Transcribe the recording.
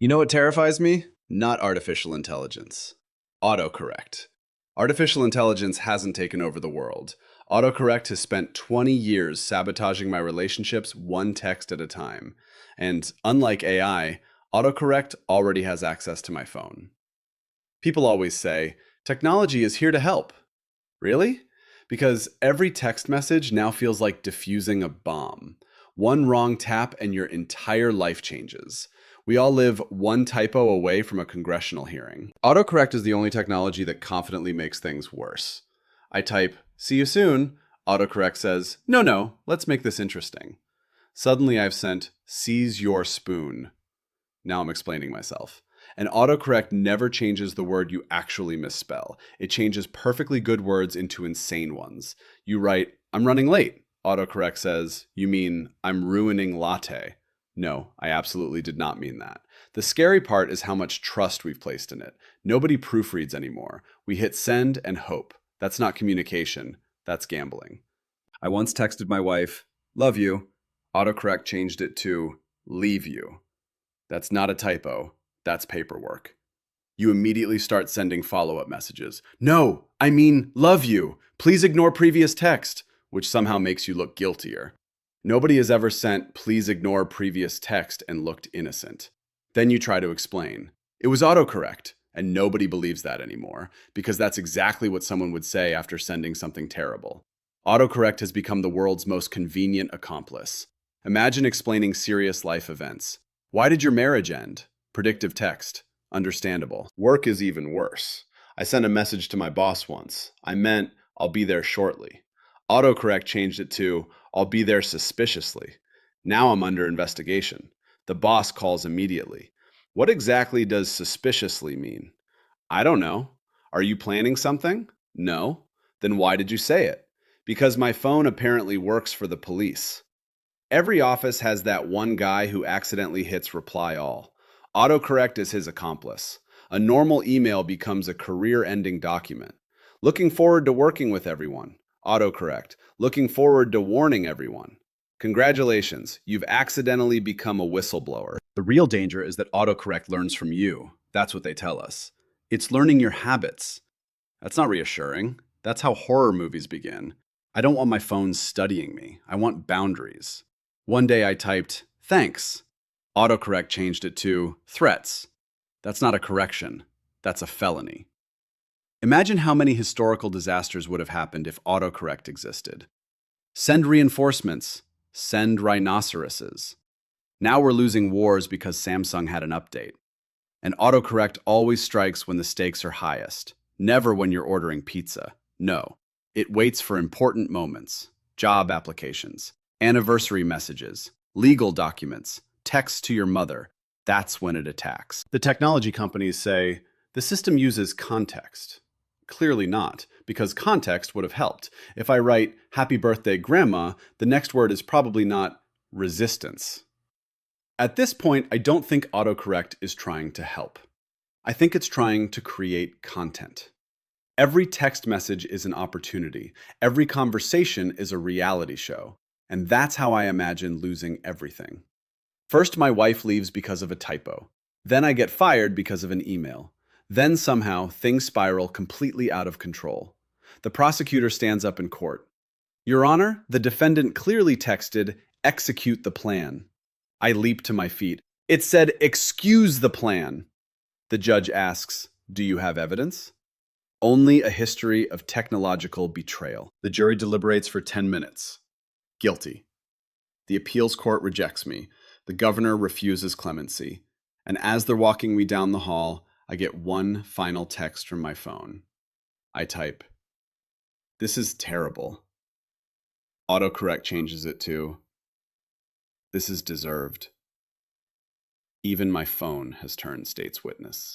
You know what terrifies me? Not artificial intelligence. Autocorrect. Artificial intelligence hasn't taken over the world. Autocorrect has spent 20 years sabotaging my relationships one text at a time. And unlike AI, autocorrect already has access to my phone. People always say, technology is here to help. Really? Because every text message now feels like diffusing a bomb. One wrong tap and your entire life changes. We all live one typo away from a congressional hearing. Autocorrect is the only technology that confidently makes things worse. I type, "See you soon." Autocorrect says, "No, let's make this interesting." Suddenly I've sent, "Seize your spoon." Now I'm explaining myself. And autocorrect never changes the word you actually misspell. It changes perfectly good words into insane ones. You write, "I'm running late." Autocorrect says, "You mean I'm ruining latte." No, I absolutely did not mean that. The scary part is how much trust we've placed in it. Nobody proofreads anymore. We hit send and hope. That's not communication. That's gambling. I once texted my wife, "Love you." Autocorrect changed it to "leave you." That's not a typo. That's paperwork. You immediately start sending follow-up messages. "No, I mean, love you. Please ignore previous text," which somehow makes you look guiltier. Nobody has ever sent "please ignore previous text" and looked innocent. Then you try to explain. It was autocorrect, and nobody believes that anymore, because that's exactly what someone would say after sending something terrible. Autocorrect has become the world's most convenient accomplice. Imagine explaining serious life events. "Why did your marriage end?" Predictive text. Understandable. Work is even worse. I sent a message to my boss once. I meant, "I'll be there shortly." Autocorrect changed it to, "I'll be there suspiciously." Now I'm under investigation. The boss calls immediately. What exactly does suspiciously mean? I don't know. Are you planning something? No. Then why did you say it? Because my phone apparently works for the police. Every office has that one guy who accidentally hits reply all. Autocorrect is his accomplice. A normal email becomes a career-ending document. "Looking forward to working with everyone." Autocorrect. "Looking forward to warning everyone." Congratulations, you've accidentally become a whistleblower. The real danger is that autocorrect learns from you. That's what they tell us. It's learning your habits. That's not reassuring. That's how horror movies begin. I don't want my phone studying me. I want boundaries. One day I typed, "Thanks." Autocorrect changed it to "threats." That's not a correction. That's a felony. Imagine how many historical disasters would have happened if autocorrect existed. Send reinforcements. Send rhinoceroses. Now we're losing wars because Samsung had an update. And autocorrect always strikes when the stakes are highest. Never when you're ordering pizza. No. It waits for important moments. Job applications, anniversary messages, legal documents, texts to your mother. That's when it attacks. The technology companies say, the system uses context. Clearly not, because context would have helped. If I write, "Happy birthday, Grandma," the next word is probably not resistance. At this point, I don't think autocorrect is trying to help. I think it's trying to create content. Every text message is an opportunity. Every conversation is a reality show. And that's how I imagine losing everything. First, my wife leaves because of a typo. Then I get fired because of an email. Then somehow, things spiral completely out of control. The prosecutor stands up in court. "Your Honor, the defendant clearly texted, 'Execute the plan.'" I leap to my feet. "It said, 'Excuse the plan.'" The judge asks, "Do you have evidence?" Only a history of technological betrayal. The jury deliberates for 10 minutes. Guilty. The appeals court rejects me. The governor refuses clemency. And as they're walking me down the hall, I get one final text from my phone. I type, "This is terrible." Autocorrect changes it to, "This is deserved." Even my phone has turned state's witness.